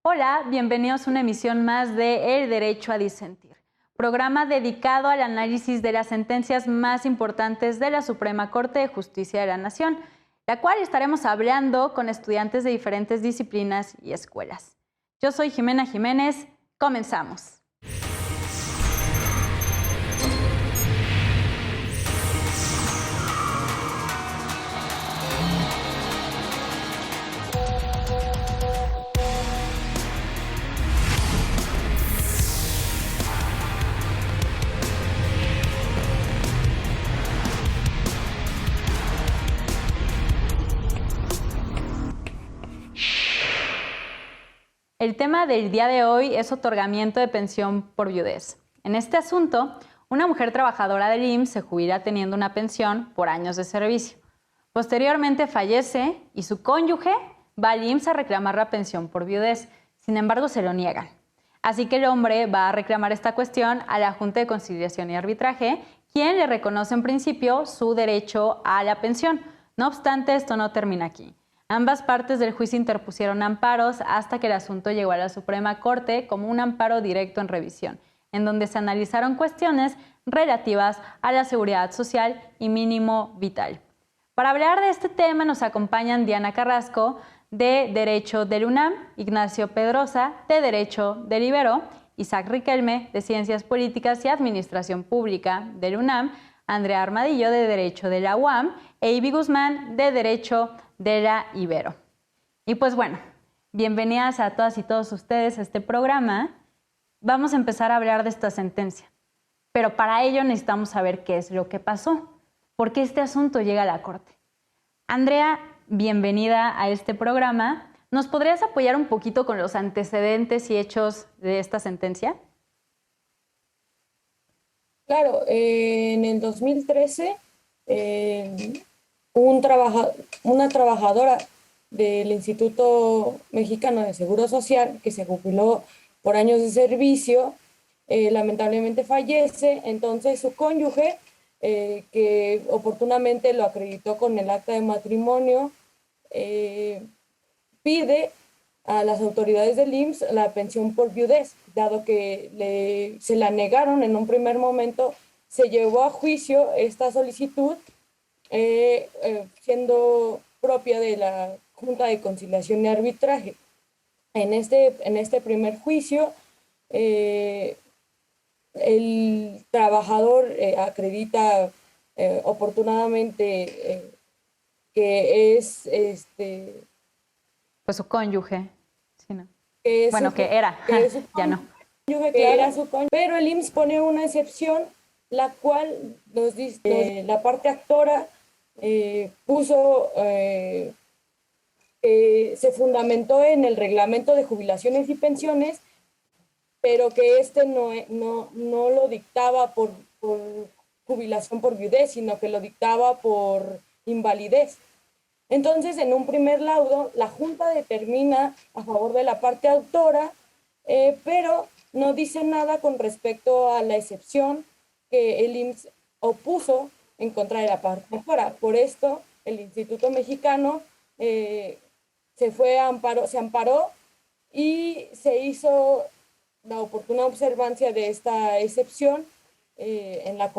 Hola, bienvenidos a una emisión más de El Derecho a Disentir, programa dedicado al análisis de las sentencias más importantes de la Suprema Corte de Justicia de la Nación, la cual estaremos hablando con estudiantes de diferentes disciplinas y escuelas. Yo soy Jimena Jiménez, comenzamos. El tema del día de hoy es otorgamiento de pensión por viudez. En este asunto, una mujer trabajadora del IMSS se jubila teniendo una pensión por años de servicio. Posteriormente fallece y su cónyuge va al IMSS a reclamar la pensión por viudez. Sin embargo, se lo niegan. Así que el hombre va a reclamar esta cuestión a la Junta de Conciliación y Arbitraje, quien le reconoce en principio su derecho a la pensión. No obstante, esto no termina aquí. Ambas partes del juicio interpusieron amparos hasta que el asunto llegó a la Suprema Corte como un amparo directo en revisión, en donde se analizaron cuestiones relativas a la seguridad social y mínimo vital. Para hablar de este tema nos acompañan Diana Carrasco, de Derecho del UNAM, Ignacio Pedrosa, de Derecho del Ibero, Isaac Riquelme, de Ciencias Políticas y Administración Pública del UNAM, Andrea Armadillo, de Derecho de la UAM, e Ivy Guzmán, de Derecho de la Ibero. Y pues bueno, bienvenidas a todas y todos ustedes a este programa. Vamos a empezar a hablar de esta sentencia, pero para ello necesitamos saber qué es lo que pasó, por qué este asunto llega a la Corte. Andrea, bienvenida a este programa. ¿Nos podrías apoyar un poquito con los antecedentes y hechos de esta sentencia? Claro, en el 2013, una trabajadora del Instituto Mexicano de Seguro Social, que se jubiló por años de servicio, lamentablemente fallece. Entonces su cónyuge, que oportunamente lo acreditó con el acta de matrimonio, pide a las autoridades del IMSS la pensión por viudez, dado que se la negaron en un primer momento. Se llevó a juicio esta solicitud, siendo propia de la Junta de Conciliación y Arbitraje. En este primer juicio, el trabajador acredita oportunamente que es Pues su cónyuge, sí, ¿no? que es Bueno, su, que era, que es su ya no. cónyuge, que era su cónyuge, pero el IMSS pone una excepción, la cual nos dice que la parte actora puso, se fundamentó en el reglamento de jubilaciones y pensiones, pero que no lo dictaba por jubilación por viudez, sino que lo dictaba por invalidez. Entonces, en un primer laudo, la Junta determina a favor de la parte autora, pero no dice nada con respecto a la excepción que el IMSS opuso en contra de la parte autora. Por esto, el Instituto Mexicano se amparó y se hizo la oportuna observancia de esta excepción en la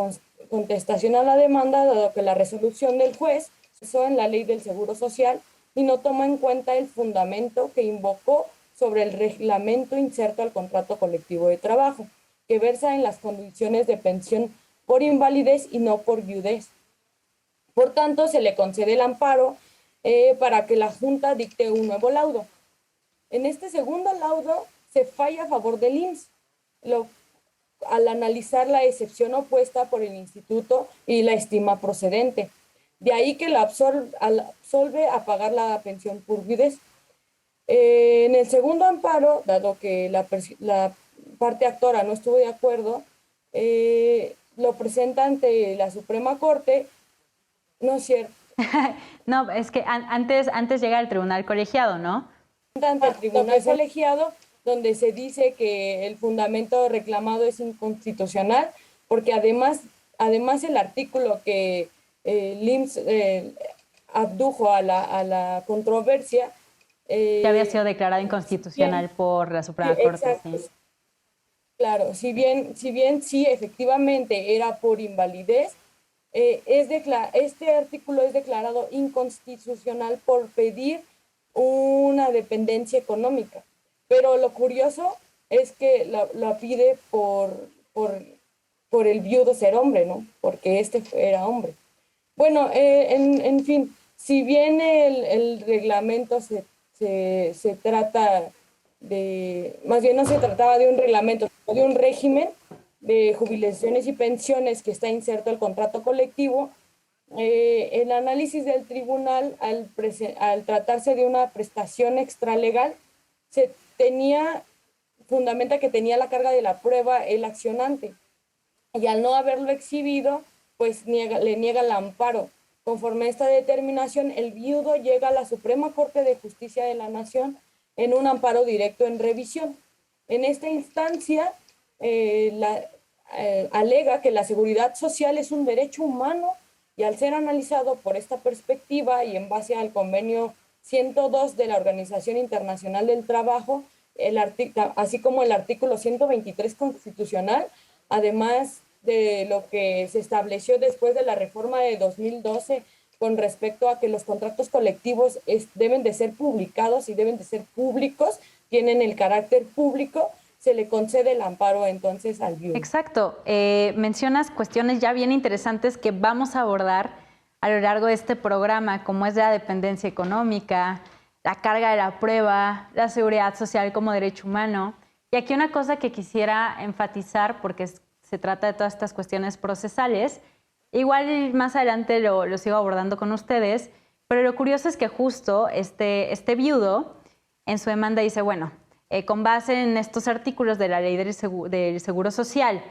contestación a la demanda, dado que la resolución del juez en la ley del Seguro Social y no toma en cuenta el fundamento que invocó sobre el reglamento inserto al contrato colectivo de trabajo, que versa en las condiciones de pensión por invalidez y no por viudez. Por tanto, se le concede el amparo para que la Junta dicte un nuevo laudo. En este segundo laudo se falla a favor del IMSS, al analizar la excepción opuesta por el instituto y la estima procedente. De ahí que la absolve a pagar la pensión por viudez. En el segundo amparo, dado que la parte actora no estuvo de acuerdo, lo presenta ante la Suprema Corte. No es cierto. No, es que antes llega al tribunal colegiado, ¿no? Ante el tribunal colegiado, donde se dice que el fundamento reclamado es inconstitucional, porque además el artículo que el IMSS abdujo a la controversia Ya había sido declarada Bien, inconstitucional por la sí, Suprema Corte, exacto. sí. Claro, si bien sí, efectivamente era por invalidez, este artículo es declarado inconstitucional por pedir una dependencia económica. Pero lo curioso es que la pide por, por el viudo ser hombre, ¿no? Porque era hombre. Bueno, en fin, si bien el reglamento se trata más bien no se trataba de un reglamento, sino de un régimen de jubilaciones y pensiones que está inserto al contrato colectivo, el análisis del tribunal, al tratarse de una prestación extralegal, se fundamenta que tenía la carga de la prueba el accionante y al no haberlo exhibido, pues le niega el amparo. Conforme a esta determinación, el viudo llega a la Suprema Corte de Justicia de la Nación en un amparo directo en revisión. En esta instancia, alega que la seguridad social es un derecho humano y al ser analizado por esta perspectiva y en base al convenio 102 de la Organización Internacional del Trabajo, así como el artículo 123 constitucional, además de lo que se estableció después de la reforma de 2012 con respecto a que los contratos colectivos deben de ser publicados y deben de ser públicos, tienen el carácter público, se le concede el amparo entonces al viudo. Exacto. Mencionas cuestiones ya bien interesantes que vamos a abordar a lo largo de este programa, como es la dependencia económica, la carga de la prueba, la seguridad social como derecho humano. Y aquí una cosa que quisiera enfatizar, porque se trata de todas estas cuestiones procesales, igual más adelante lo sigo abordando con ustedes, pero lo curioso es que justo este viudo en su demanda dice, bueno, con base en estos artículos de la Ley del Seguro Social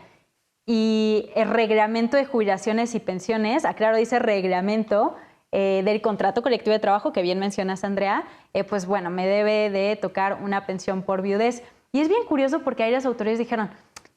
y el reglamento de jubilaciones y pensiones, aclaro, dice reglamento del contrato colectivo de trabajo, que bien mencionas, Andrea, pues bueno, me debe de tocar una pensión por viudez. Y es bien curioso porque ahí las autoridades dijeron,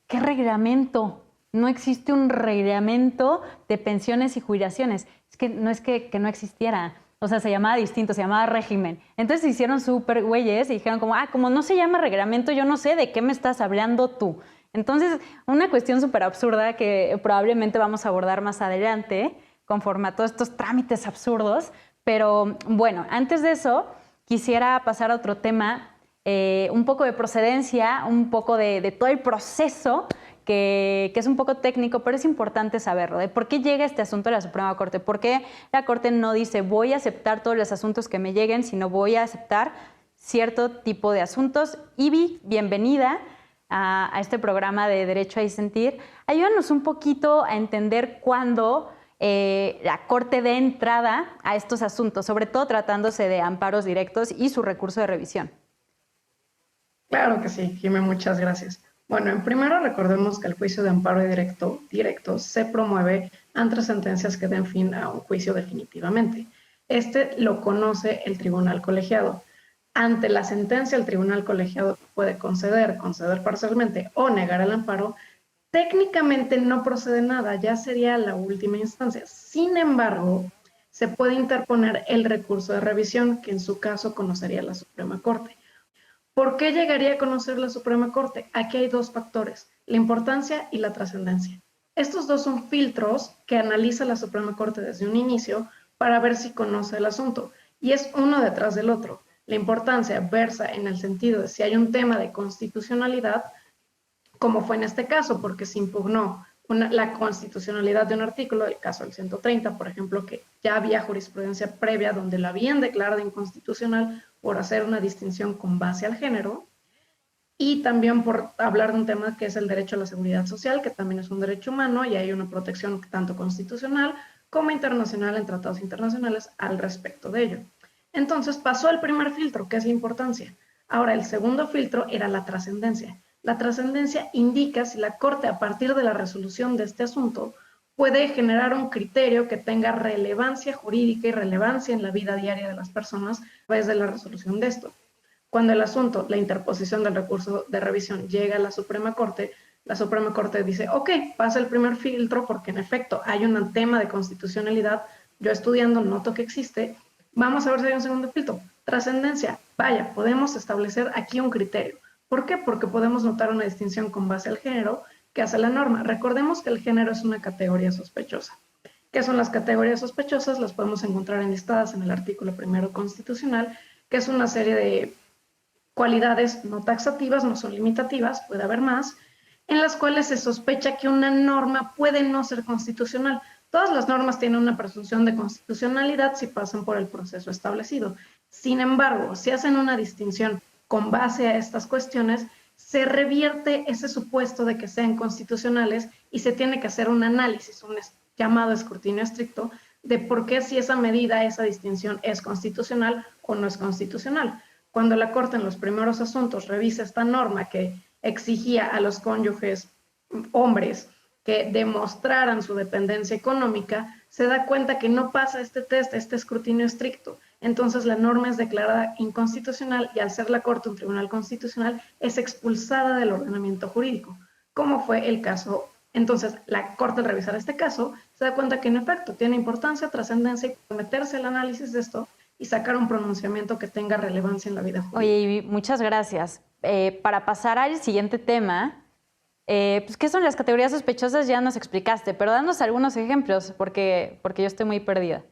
¿qué reglamento? No existe un reglamento de pensiones y jubilaciones. Es que no existiera. O sea, se llamaba distinto, se llamaba régimen. Entonces se hicieron súper güeyes y dijeron como no se llama reglamento, yo no sé de qué me estás hablando tú. Entonces, una cuestión súper absurda que probablemente vamos a abordar más adelante, conforme a todos estos trámites absurdos. Pero bueno, antes de eso, quisiera pasar a otro tema, un poco de procedencia, un poco de todo el proceso que es un poco técnico, pero es importante saberlo, de por qué llega este asunto a la Suprema Corte, por qué la Corte no dice voy a aceptar todos los asuntos que me lleguen, sino voy a aceptar cierto tipo de asuntos. Ivy, bienvenida a este programa de Derecho a Disentir. Ayúdanos un poquito a entender cuándo la Corte dé entrada a estos asuntos, sobre todo tratándose de amparos directos y su recurso de revisión. Claro que sí, Jimé, muchas gracias. Bueno, en primero recordemos que el juicio de amparo directo se promueve ante sentencias que den fin a un juicio definitivamente. Este lo conoce el tribunal colegiado. Ante la sentencia, el tribunal colegiado puede conceder parcialmente o negar el amparo. Técnicamente no procede nada, ya sería la última instancia. Sin embargo, se puede interponer el recurso de revisión, que en su caso conocería la Suprema Corte. ¿Por qué llegaría a conocer la Suprema Corte? Aquí hay dos factores, la importancia y la trascendencia. Estos dos son filtros que analiza la Suprema Corte desde un inicio para ver si conoce el asunto, y es uno detrás del otro. La importancia versa en el sentido de si hay un tema de constitucionalidad, como fue en este caso, porque se impugnó la constitucionalidad de un artículo, el caso del 130, por ejemplo, que ya había jurisprudencia previa donde lo habían declarado inconstitucional por hacer una distinción con base al género, y también por hablar de un tema que es el derecho a la seguridad social, que también es un derecho humano y hay una protección tanto constitucional como internacional en tratados internacionales al respecto de ello. Entonces pasó el primer filtro, que es la importancia. Ahora, el segundo filtro era la trascendencia. La trascendencia indica si la Corte, a partir de la resolución de este asunto, puede generar un criterio que tenga relevancia jurídica y relevancia en la vida diaria de las personas a través de la resolución de esto. Cuando el asunto, la interposición del recurso de revisión llega a la Suprema Corte dice, ok, pasa el primer filtro porque en efecto hay un tema de constitucionalidad, yo estudiando noto que existe, Vamos a ver si hay un segundo filtro. Trascendencia. Vaya, podemos establecer aquí un criterio. ¿Por qué? Porque podemos notar una distinción con base al género que hace la norma. Recordemos que el género es una categoría sospechosa. ¿Qué son las categorías sospechosas? Las podemos encontrar enlistadas en el artículo 1 constitucional, que es una serie de cualidades no taxativas, no son limitativas, puede haber más, en las cuales se sospecha que una norma puede no ser constitucional. Todas las normas tienen una presunción de constitucionalidad si pasan por el proceso establecido. Sin embargo, si hacen una distinción con base a estas cuestiones, se revierte ese supuesto de que sean constitucionales y se tiene que hacer un análisis, un llamado escrutinio estricto, de por qué si esa medida, esa distinción es constitucional o no es constitucional. Cuando la Corte en los primeros asuntos revisa esta norma que exigía a los cónyuges hombres que demostraran su dependencia económica, se da cuenta que no pasa este test, este escrutinio estricto. Entonces la norma es declarada inconstitucional y al ser la Corte un tribunal constitucional es expulsada del ordenamiento jurídico, como fue el caso. Entonces la Corte al revisar este caso se da cuenta que en efecto tiene importancia, trascendencia y meterse al análisis de esto y sacar un pronunciamiento que tenga relevancia en la vida jurídica. Oye, Ivy, muchas gracias. Para pasar al siguiente tema, pues, ¿qué son las categorías sospechosas? Ya nos explicaste, pero danos algunos ejemplos, porque yo estoy muy perdida.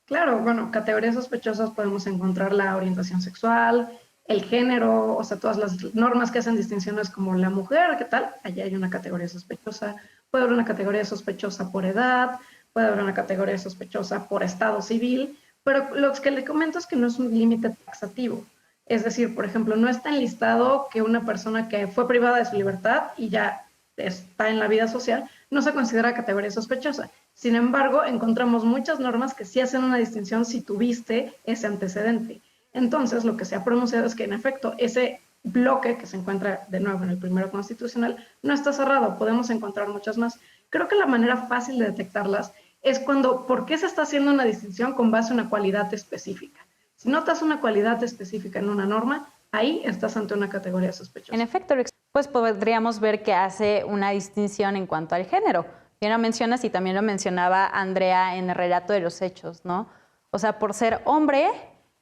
Claro, bueno, categorías sospechosas podemos encontrar la orientación sexual, el género, o sea, todas las normas que hacen distinciones como la mujer, ¿qué tal? Allí hay una categoría sospechosa. Puede haber una categoría sospechosa por edad, puede haber una categoría sospechosa por estado civil, pero lo que le comento es que no es un límite taxativo. Es decir, por ejemplo, no está enlistado que una persona que fue privada de su libertad y ya está en la vida social, no se considera categoría sospechosa. Sin embargo, encontramos muchas normas que sí hacen una distinción si tuviste ese antecedente. Entonces, lo que se ha pronunciado es que, en efecto, ese bloque que se encuentra de nuevo en el 1 constitucional no está cerrado, podemos encontrar muchas más. Creo que la manera fácil de detectarlas es cuando, ¿por qué se está haciendo una distinción con base a una cualidad específica? Si notas una cualidad específica en una norma, ahí estás ante una categoría sospechosa. En efecto, pues podríamos ver que hace una distinción en cuanto al género. Bien lo mencionas y también lo mencionaba Andrea en el relato de los hechos, ¿no? O sea, por ser hombre,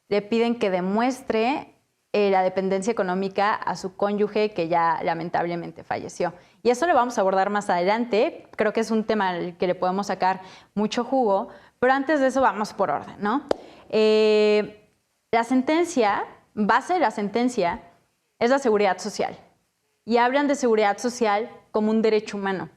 le piden que demuestre la dependencia económica a su cónyuge que ya lamentablemente falleció. Y eso lo vamos a abordar más adelante. Creo que es un tema al que le podemos sacar mucho jugo, pero antes de eso vamos por orden, ¿no? La sentencia, base de la sentencia, es la seguridad social. Y hablan de seguridad social como un derecho humano.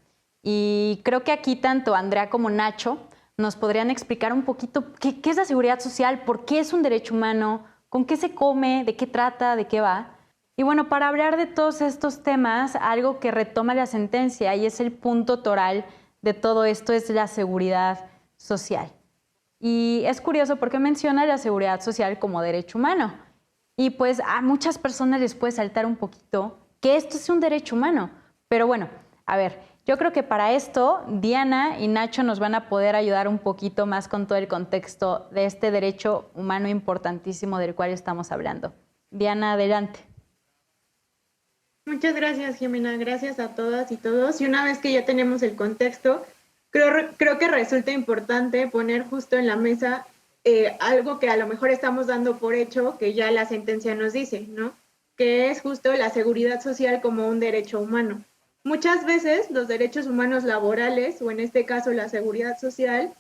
Y creo que aquí tanto Andrea como Nacho nos podrían explicar un poquito qué es la seguridad social, por qué es un derecho humano, con qué se come, de qué trata, de qué va. Y bueno, para hablar de todos estos temas, algo que retoma la sentencia y es el punto toral de todo esto es la seguridad social. Y es curioso porque menciona la seguridad social como derecho humano. Y pues a muchas personas les puede saltar un poquito que esto es un derecho humano. Pero bueno, a ver, yo creo que para esto Diana y Nacho nos van a poder ayudar un poquito más con todo el contexto de este derecho humano importantísimo del cual estamos hablando. Diana, adelante. Muchas gracias, Jimena. Gracias a todas y todos. Y una vez que ya tenemos el contexto, creo que resulta importante poner justo en la mesa algo que a lo mejor estamos dando por hecho, que ya la sentencia nos dice, ¿no? Que es justo la seguridad social como un derecho humano. Muchas veces los derechos humanos laborales, o en este caso la seguridad social,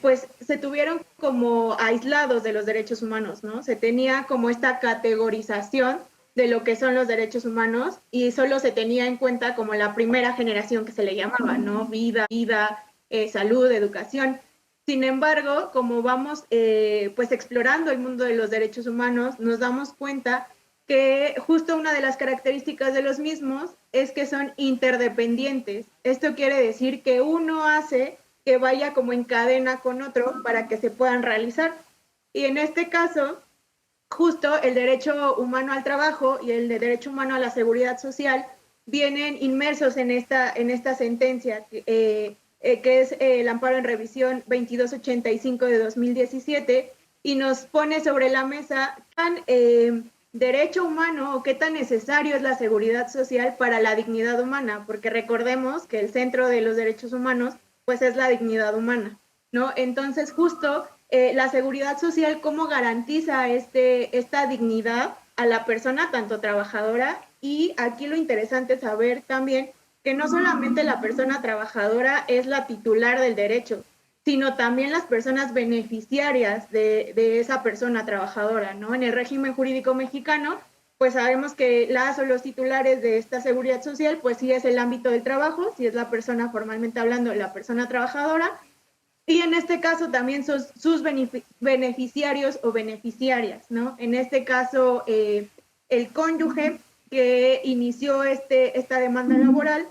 pues se tuvieron como aislados de los derechos humanos, ¿no? Se tenía como esta categorización de lo que son los derechos humanos y solo se tenía en cuenta como la primera generación que se le llamaba, ¿no? Vida, salud, educación. Sin embargo, como vamos pues explorando el mundo de los derechos humanos, nos damos cuenta que justo una de las características de los mismos es que son interdependientes. Esto quiere decir que uno hace que vaya como en cadena con otro para que se puedan realizar. Y en este caso, justo el derecho humano al trabajo y el derecho humano a la seguridad social vienen inmersos en esta sentencia, que es el amparo en revisión 2285 de 2017, y nos pone sobre la mesa tan derecho humano o qué tan necesario es la seguridad social para la dignidad humana, porque recordemos que el centro de los derechos humanos pues es la dignidad humana, ¿no? Entonces justo la seguridad social, cómo garantiza esta dignidad a la persona, tanto trabajadora, y aquí lo interesante es saber también que no solamente la persona trabajadora es la titular del derecho, sino también las personas beneficiarias de esa persona trabajadora, ¿no? En el régimen jurídico mexicano, pues sabemos que las o los titulares de esta seguridad social, pues sí es el ámbito del trabajo, sí es la persona, formalmente hablando, la persona trabajadora, y en este caso también sus beneficiarios o beneficiarias, ¿no? En este caso, el cónyuge que inició esta demanda laboral.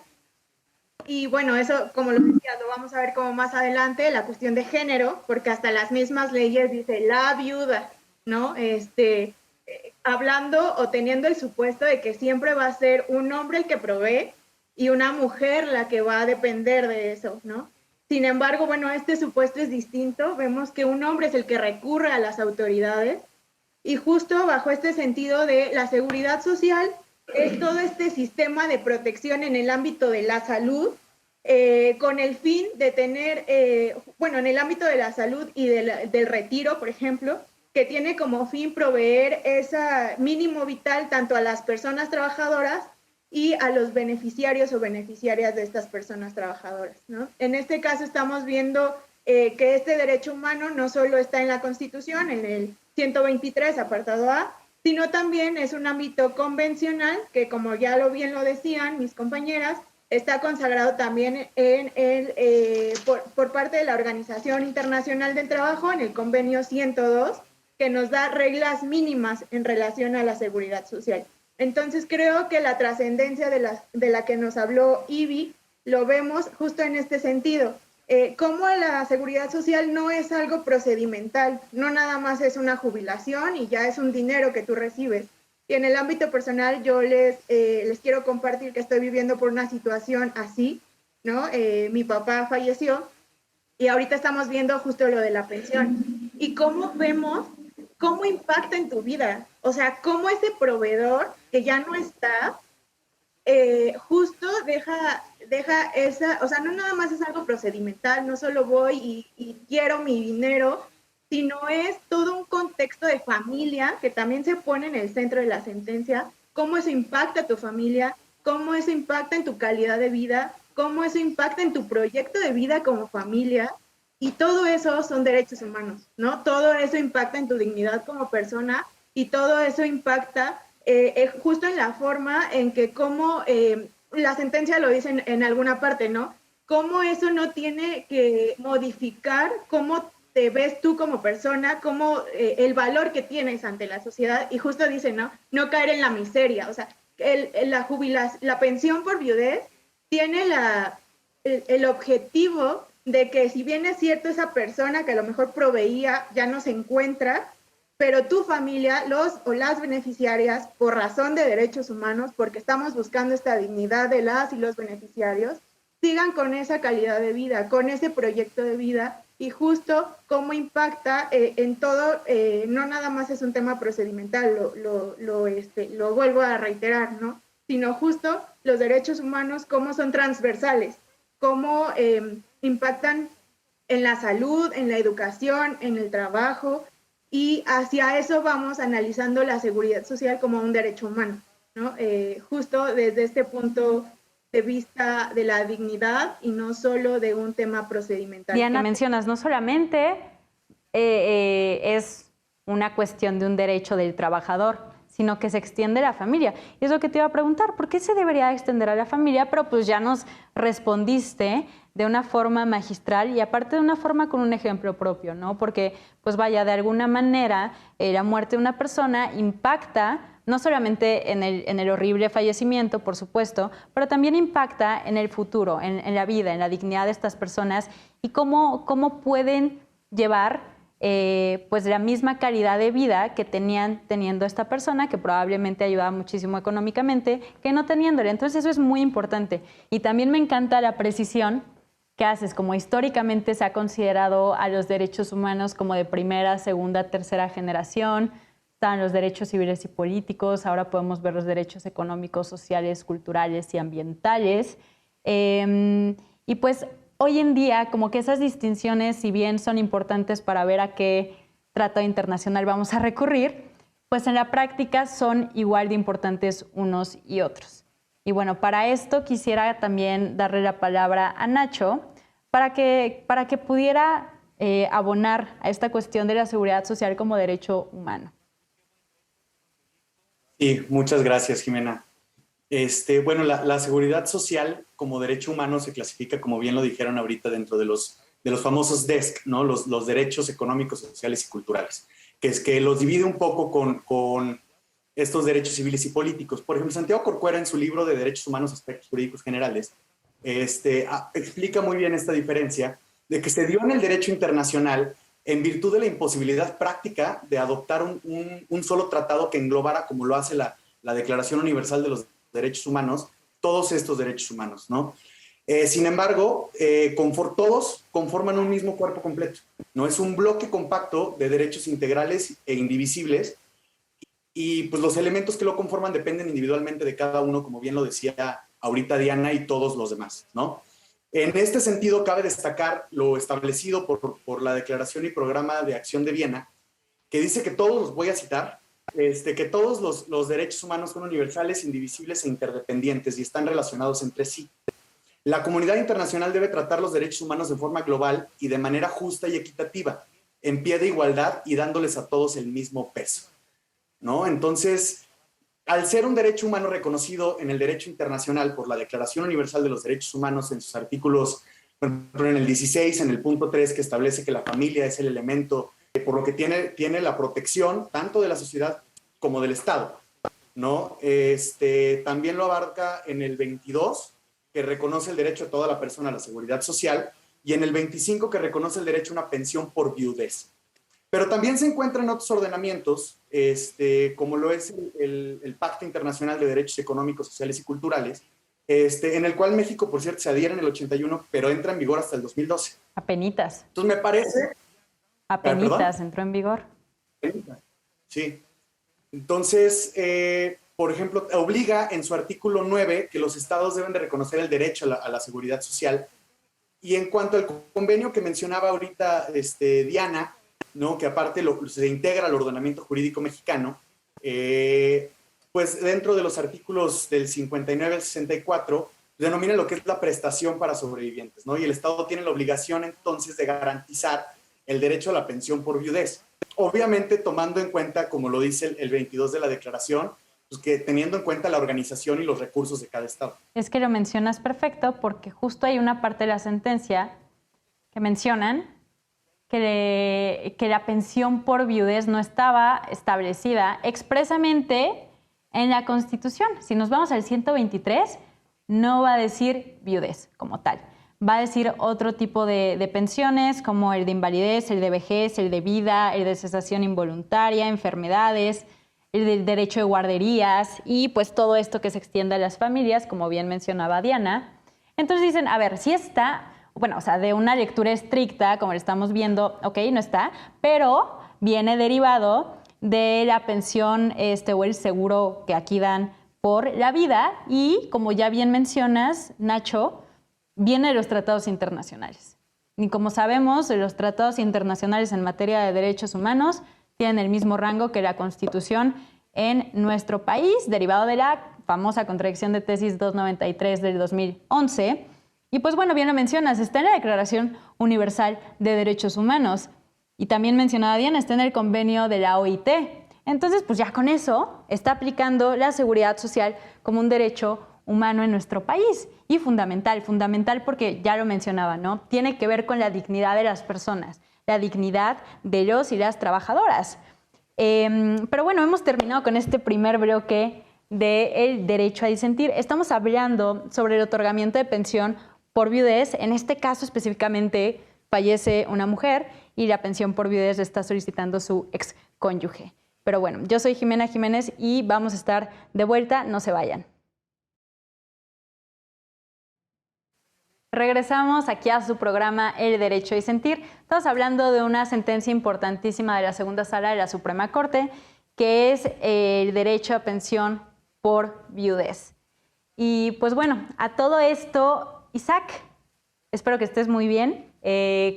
Y bueno, eso, como lo decía, lo vamos a ver como más adelante, la cuestión de género, porque hasta las mismas leyes dice la viuda, ¿no? Hablando o teniendo el supuesto de que siempre va a ser un hombre el que provee y una mujer la que va a depender de eso, ¿no? Sin embargo, bueno, este supuesto es distinto. Vemos que un hombre es el que recurre a las autoridades y justo bajo este sentido de la seguridad social es todo este sistema de protección en el ámbito de la salud con el fin de tener, bueno, en el ámbito de la salud y del retiro, por ejemplo, que tiene como fin proveer ese mínimo vital tanto a las personas trabajadoras y a los beneficiarios o beneficiarias de estas personas trabajadoras, ¿no? En este caso estamos viendo que este derecho humano no solo está en la Constitución, en el 123, apartado A, sino también es un ámbito convencional que, como ya bien lo decían mis compañeras, está consagrado también por parte de la Organización Internacional del Trabajo en el convenio 102, que nos da reglas mínimas en relación a la seguridad social. Entonces creo que la trascendencia de la que nos habló Ivy lo vemos justo en este sentido. Cómo la seguridad social no es algo procedimental, no nada más es una jubilación y ya es un dinero que tú recibes. Y en el ámbito personal yo les quiero compartir que estoy viviendo por una situación así, ¿no? Mi papá falleció y ahorita estamos viendo justo lo de la pensión. Y cómo vemos, cómo impacta en tu vida. O sea, cómo ese proveedor que ya no está, justo deja esa, o sea, no nada más es algo procedimental, no solo voy y quiero mi dinero, sino es todo un contexto de familia que también se pone en el centro de la sentencia, cómo eso impacta a tu familia, cómo eso impacta en tu calidad de vida, cómo eso impacta en tu proyecto de vida como familia, y todo eso son derechos humanos, ¿no? Todo eso impacta en tu dignidad como persona y todo eso impacta justo en la forma en que como la sentencia lo dice en alguna parte, ¿no? Cómo eso no tiene que modificar cómo te ves tú como persona, cómo el valor que tienes ante la sociedad, y justo dice, ¿no? No caer en la miseria, o sea, la pensión por viudez tiene el objetivo de que si bien es cierto esa persona que a lo mejor proveía ya no se encuentra, pero tu familia, los o las beneficiarias, por razón de derechos humanos, porque estamos buscando esta dignidad de las y los beneficiarios, sigan con esa calidad de vida, con ese proyecto de vida, y justo cómo impacta en todo, no nada más es un tema procedimental, lo vuelvo a reiterar, ¿no? Sino justo los derechos humanos, cómo son transversales, cómo impactan en la salud, en la educación, en el trabajo, y hacia eso vamos analizando la seguridad social como un derecho humano, ¿no? Justo desde este punto de vista de la dignidad y no solo de un tema procedimental. Diana, mencionas, no solamente es una cuestión de un derecho del trabajador, sino que se extiende a la familia. Y es lo que te iba a preguntar, ¿por qué se debería extender a la familia? Pero pues ya nos respondiste de una forma magistral y aparte de una forma con un ejemplo propio, ¿no? Porque, pues vaya, de alguna manera la muerte de una persona impacta no solamente en el horrible fallecimiento, por supuesto, pero también impacta en el futuro, en la vida, en la dignidad de estas personas y cómo pueden llevar pues la misma calidad de vida que tenían teniendo esta persona, que probablemente ayudaba muchísimo económicamente, que no teniéndole. Entonces eso es muy importante. Y también me encanta la precisión que haces, como históricamente se ha considerado a los derechos humanos como de primera, segunda, tercera generación. Estaban los derechos civiles y políticos, ahora podemos ver los derechos económicos, sociales, culturales y ambientales. Y pues hoy en día como que esas distinciones, si bien son importantes para ver a qué tratado internacional vamos a recurrir, pues en la práctica son igual de importantes unos y otros. Y bueno, para esto quisiera también darle la palabra a Nacho para que pudiera abonar a esta cuestión de la seguridad social como derecho humano. Sí, muchas gracias, Jimena. Bueno, la seguridad social como derecho humano se clasifica, como bien lo dijeron ahorita, dentro de los famosos DESC, ¿no? Los derechos económicos, sociales y culturales, que es que los divide un poco con estos derechos civiles y políticos. Por ejemplo, Santiago Corcuera, en su libro de Derechos Humanos, Aspectos Jurídicos Generales, explica muy bien esta diferencia de que se dio en el derecho internacional en virtud de la imposibilidad práctica de adoptar un solo tratado que englobara, como lo hace la Declaración Universal de los Derechos Humanos, todos estos derechos humanos, ¿no? Sin embargo, todos conforman un mismo cuerpo completo, ¿no? Es un bloque compacto de derechos integrales e indivisibles, y pues los elementos que lo conforman dependen individualmente de cada uno, como bien lo decía ahorita Diana y todos los demás, ¿no? En este sentido, cabe destacar lo establecido por la Declaración y Programa de Acción de Viena, que dice que todos, los voy a citar, que todos los derechos humanos son universales, indivisibles e interdependientes y están relacionados entre sí. La comunidad internacional debe tratar los derechos humanos de forma global y de manera justa y equitativa, en pie de igualdad y dándoles a todos el mismo peso, ¿no? Entonces, al ser un derecho humano reconocido en el derecho internacional por la Declaración Universal de los Derechos Humanos en sus artículos, por ejemplo, en el 16, en el punto 3, que establece que la familia es el elemento por lo que tiene la protección tanto de la sociedad como del Estado, ¿no? También lo abarca en el 22, que reconoce el derecho de toda la persona a la seguridad social, y en el 25, que reconoce el derecho a una pensión por viudez. Pero también se encuentra en otros ordenamientos, como lo es el Pacto Internacional de Derechos Económicos, Sociales y Culturales, en el cual México, por cierto, se adhiere en el 81, pero entra en vigor hasta el 2012. Apenitas. Entonces me parece... Apenitas entró en vigor. Sí. Entonces, por ejemplo, obliga en su artículo 9 que los estados deben de reconocer el derecho a la seguridad social. Y en cuanto al convenio que mencionaba ahorita Diana, ¿no? Que aparte se integra al ordenamiento jurídico mexicano, pues dentro de los artículos del 59 al 64, denomina lo que es la prestación para sobrevivientes, ¿no? Y el Estado tiene la obligación entonces de garantizar el derecho a la pensión por viudez. Obviamente tomando en cuenta, como lo dice el 22 de la Declaración, pues que teniendo en cuenta la organización y los recursos de cada Estado. Es que lo mencionas perfecto porque justo hay una parte de la sentencia que mencionan que la pensión por viudez no estaba establecida expresamente en la Constitución. Si nos vamos al 123, no va a decir viudez como tal. Va a decir otro tipo de pensiones, como el de invalidez, el de vejez, el de vida, el de cesación involuntaria, enfermedades, el del derecho de guarderías y pues todo esto que se extiende a las familias, como bien mencionaba Diana. Entonces dicen, a ver, si está, bueno, o sea, de una lectura estricta, como lo estamos viendo, ok, no está, pero viene derivado de la pensión o el seguro que aquí dan por la vida y, como ya bien mencionas, Nacho, viene de los tratados internacionales. Y como sabemos, los tratados internacionales en materia de derechos humanos tienen el mismo rango que la Constitución en nuestro país, derivado de la famosa contradicción de tesis 293 del 2011. Y pues bueno, bien lo mencionas, está en la Declaración Universal de Derechos Humanos. Y también mencionaba Diana, está en el convenio de la OIT. Entonces, pues ya con eso está aplicando la seguridad social como un derecho humano en nuestro país. Y fundamental porque ya lo mencionaba, ¿no? Tiene que ver con la dignidad de las personas, la dignidad de los y las trabajadoras. Pero bueno, hemos terminado con este primer bloque del derecho a disentir. Estamos hablando sobre el otorgamiento de pensión por viudez. En este caso específicamente fallece una mujer y la pensión por viudez le está solicitando su excónyuge. Pero bueno, yo soy Jimena Jiménez y vamos a estar de vuelta, no se vayan. Regresamos aquí a su programa El Derecho a Disentir. Estamos hablando de una sentencia importantísima de la segunda sala de la Suprema Corte, que es el derecho a pensión por viudez. Y pues bueno, a todo esto, Isaac, Espero que estés muy bien.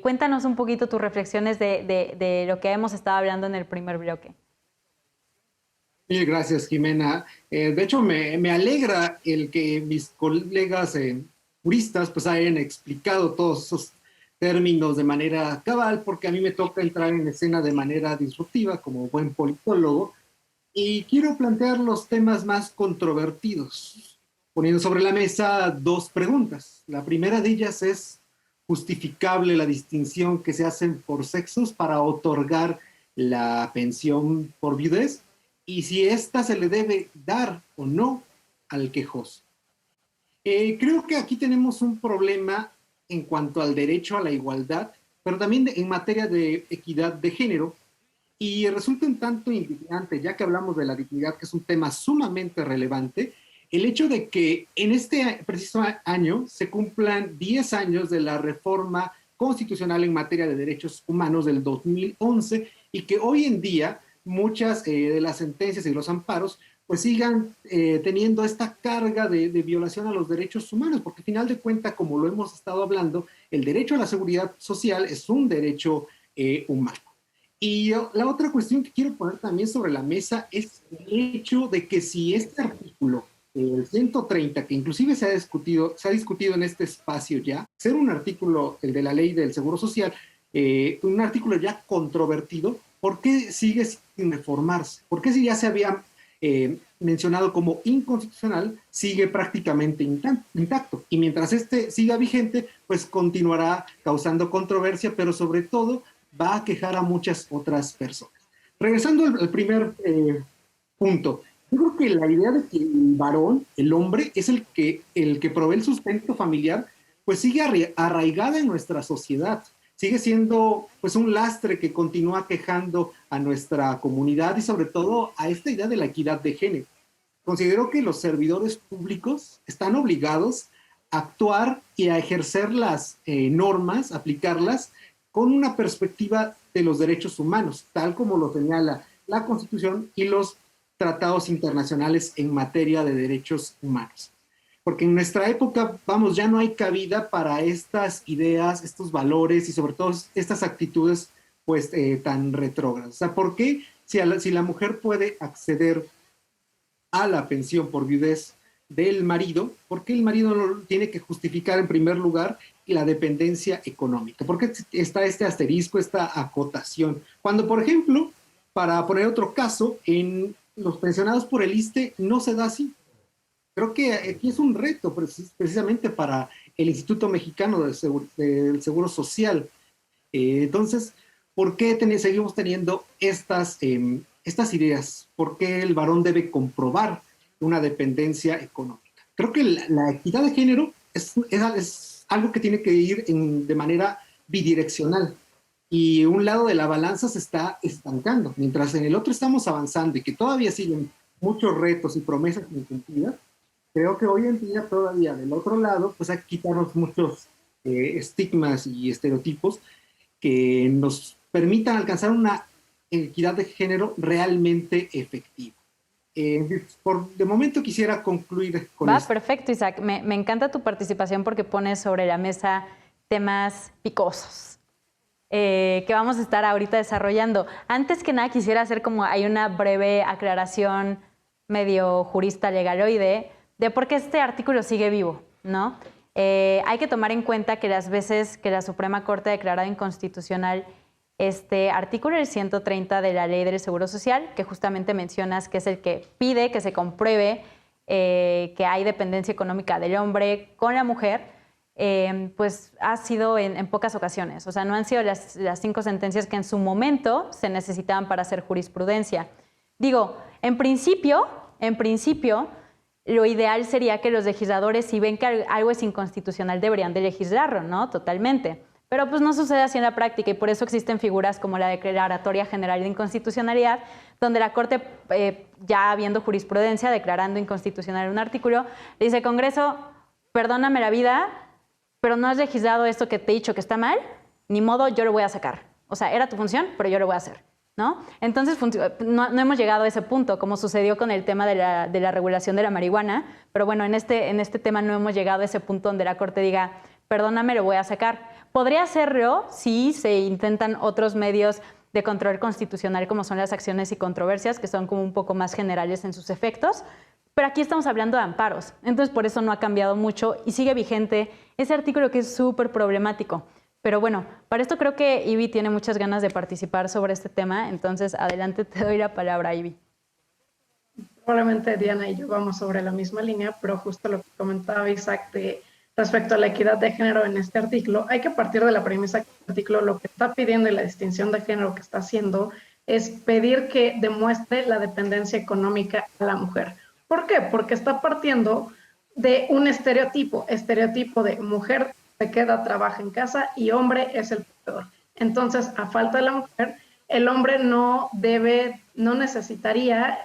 Cuéntanos un poquito tus reflexiones de lo que hemos estado hablando en el primer bloque. Mil gracias, Jimena. De hecho, me alegra el que mis colegas juristas pues hayan explicado todos esos términos de manera cabal, porque a mí me toca entrar en escena de manera disruptiva como buen politólogo, y quiero plantear los temas más controvertidos, poniendo sobre la mesa dos preguntas. La primera de ellas es: ¿justificable la distinción que se hacen por sexos para otorgar la pensión por viudez? Y si esta se le debe dar o no al quejoso. Creo que aquí tenemos un problema en cuanto al derecho a la igualdad, pero también en materia de equidad de género, y resulta un tanto indignante, ya que hablamos de la dignidad, que es un tema sumamente relevante, el hecho de que en este preciso año se cumplan 10 años de la reforma constitucional en materia de derechos humanos del 2011, y que hoy en día muchas de las sentencias y los amparos pues sigan teniendo esta carga de violación a los derechos humanos, porque al final de cuentas, como lo hemos estado hablando, el derecho a la seguridad social es un derecho humano. Y la otra cuestión que quiero poner también sobre la mesa es el hecho de que si este artículo, el 130, que inclusive se ha discutido en este espacio ya, ser un artículo, el de la ley del Seguro Social, un artículo ya controvertido, ¿por qué sigue sin reformarse? ¿Por qué si ya se había mencionado como inconstitucional, sigue prácticamente intacto? Y mientras este siga vigente, pues continuará causando controversia, pero sobre todo va a quejar a muchas otras personas. Regresando al primer punto, yo creo que la idea de que el varón, el hombre, es el que provee el sustento familiar, pues sigue arraigada en nuestra sociedad. Sigue siendo pues un lastre que continúa quejando a nuestra comunidad y sobre todo a esta idea de la equidad de género. Considero que los servidores públicos están obligados a actuar y a ejercer las normas, aplicarlas con una perspectiva de los derechos humanos, tal como lo señala la Constitución y los tratados internacionales en materia de derechos humanos. Porque en nuestra época, vamos, ya no hay cabida para estas ideas, estos valores y sobre todo estas actitudes pues tan retrógradas. O sea, ¿por qué si la mujer puede acceder a la pensión por viudez del marido, por qué el marido no tiene que justificar en primer lugar la dependencia económica? ¿Por qué está este asterisco, esta acotación? Cuando, por ejemplo, para poner otro caso, en los pensionados por el ISSSTE no se da así. Creo que aquí es un reto precisamente para el Instituto Mexicano del Seguro Social. Entonces, ¿por qué seguimos teniendo estas ideas? ¿Por qué el varón debe comprobar una dependencia económica? Creo que la equidad de género es algo que tiene que ir de manera bidireccional. Y un lado de la balanza se está estancando, mientras en el otro estamos avanzando y que todavía siguen muchos retos y promesas incumplidas. Creo que hoy en día todavía del otro lado, pues hay que quitarnos muchos estigmas y estereotipos que nos permitan alcanzar una equidad de género realmente efectiva. De momento quisiera concluir con esto. Perfecto, Isaac. Me encanta tu participación porque pones sobre la mesa temas picosos que vamos a estar ahorita desarrollando. Antes que nada quisiera hacer hay una breve aclaración medio jurista legaloide de por qué este artículo sigue vivo, ¿no? Hay que tomar en cuenta que las veces que la Suprema Corte ha declarado inconstitucional este artículo, el 130 de la Ley del Seguro Social, que justamente mencionas que es el que pide que se compruebe que hay dependencia económica del hombre con la mujer, pues ha sido en pocas ocasiones. O sea, no han sido las 5 sentencias que en su momento se necesitaban para hacer jurisprudencia. Digo, en principio, lo ideal sería que los legisladores, si ven que algo es inconstitucional, deberían de legislarlo, ¿no? Totalmente. Pero pues no sucede así en la práctica y por eso existen figuras como la Declaratoria General de Inconstitucionalidad, donde la Corte, ya habiendo jurisprudencia, declarando inconstitucional un artículo, le dice: Congreso, perdóname la vida, pero no has legislado esto que te he dicho que está mal, ni modo, yo lo voy a sacar. O sea, era tu función, pero yo lo voy a hacer, ¿no? Entonces no hemos llegado a ese punto, como sucedió con el tema de la regulación de la marihuana, pero bueno, en este tema no hemos llegado a ese punto donde la Corte diga: perdóname, lo voy a sacar. Podría hacerlo si se intentan otros medios de control constitucional como son las acciones y controversias, que son como un poco más generales en sus efectos, pero aquí estamos hablando de amparos, entonces por eso no ha cambiado mucho y sigue vigente ese artículo que es súper problemático. Pero bueno, para esto creo que Ivy tiene muchas ganas de participar sobre este tema, entonces adelante, te doy la palabra, Ivy. Probablemente Diana y yo vamos sobre la misma línea, pero justo lo que comentaba Isaac respecto a la equidad de género en este artículo, hay que partir de la premisa que el artículo lo que está pidiendo y la distinción de género que está haciendo es pedir que demuestre la dependencia económica a la mujer. ¿Por qué? Porque está partiendo de un estereotipo de mujer se queda, trabaja en casa y hombre es el proveedor. Entonces, a falta de la mujer, el hombre no necesitaría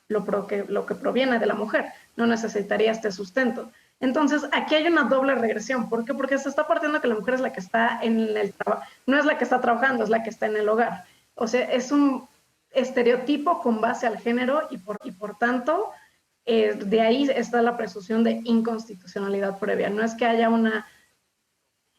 lo que proviene de la mujer, no necesitaría este sustento. Entonces, aquí hay una doble regresión. ¿Por qué? Porque se está partiendo que la mujer es la que está en el trabajo, no es la que está trabajando, es la que está en el hogar. O sea, es un estereotipo con base al género y por tanto, de ahí está la presunción de inconstitucionalidad previa. No es que haya una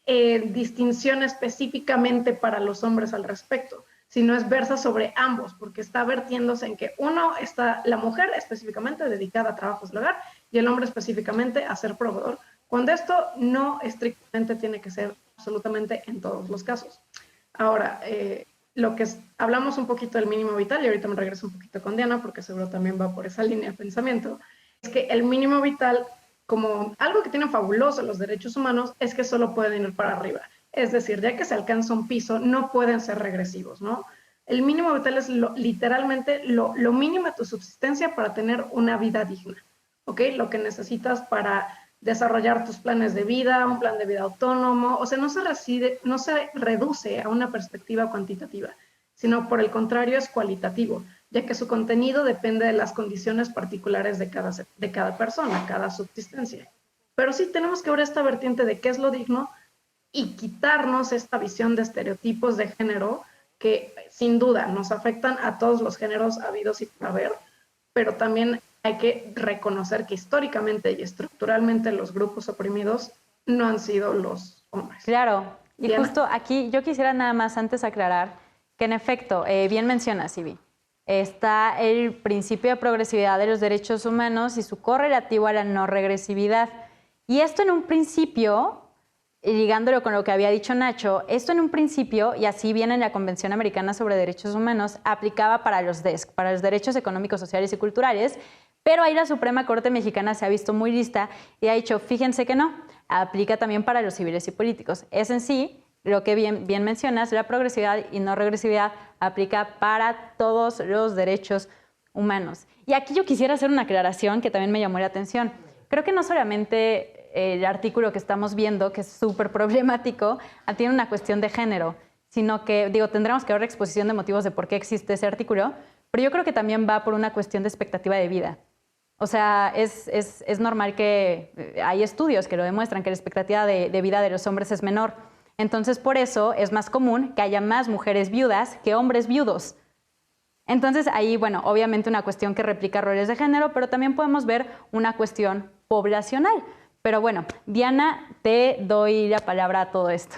distinción específicamente para los hombres al respecto, sino es versa sobre ambos, porque está vertiéndose en que uno está, la mujer específicamente dedicada a trabajos del hogar y el hombre específicamente a ser proveedor, cuando esto no estrictamente tiene que ser absolutamente en todos los casos. Ahora, hablamos un poquito del mínimo vital y ahorita me regreso un poquito con Diana porque seguro también va por esa línea de pensamiento, es que el mínimo vital, como algo que tienen fabuloso los derechos humanos, es que solo pueden ir para arriba. Es decir, ya que se alcanza un piso, no pueden ser regresivos, ¿no? El mínimo vital es literalmente lo mínimo de tu subsistencia para tener una vida digna, ¿ok? Lo que necesitas para desarrollar tus planes de vida, un plan de vida autónomo, o sea, no se reduce a una perspectiva cuantitativa, sino por el contrario es cualitativo, ya que su contenido depende de las condiciones particulares de cada persona, cada subsistencia. Pero sí tenemos que ver esta vertiente de qué es lo digno y quitarnos esta visión de estereotipos de género que sin duda nos afectan a todos los géneros habidos y por haber, pero también hay que reconocer que históricamente y estructuralmente los grupos oprimidos no han sido los hombres. Claro, y Diana. justo aquí yo quisiera nada más antes aclarar que en efecto, bien mencionas, Ivy, está el principio de progresividad de los derechos humanos y su correlativo a la no regresividad. Y esto en un principio, ligándolo con lo que había dicho Nacho, esto en un principio, y así viene en la Convención Americana sobre Derechos Humanos, aplicaba para los DESC, para los derechos económicos, sociales y culturales, pero ahí la Suprema Corte Mexicana se ha visto muy lista y ha dicho, fíjense que no, aplica también para los civiles y políticos. Es en sí, lo que bien mencionas, la progresividad y no regresividad aplica para todos los derechos humanos. Y aquí yo quisiera hacer una aclaración que también me llamó la atención. Creo que no solamente el artículo que estamos viendo, que es súper problemático, tiene una cuestión de género, sino que, tendremos que ver la exposición de motivos de por qué existe ese artículo, pero yo creo que también va por una cuestión de expectativa de vida. O sea, es normal que hay estudios que lo demuestran, que la expectativa de vida de los hombres es menor. Entonces, por eso es más común que haya más mujeres viudas que hombres viudos. Entonces, ahí, bueno, obviamente una cuestión que replica roles de género, pero también podemos ver una cuestión poblacional. Pero bueno, Diana, te doy la palabra a todo esto.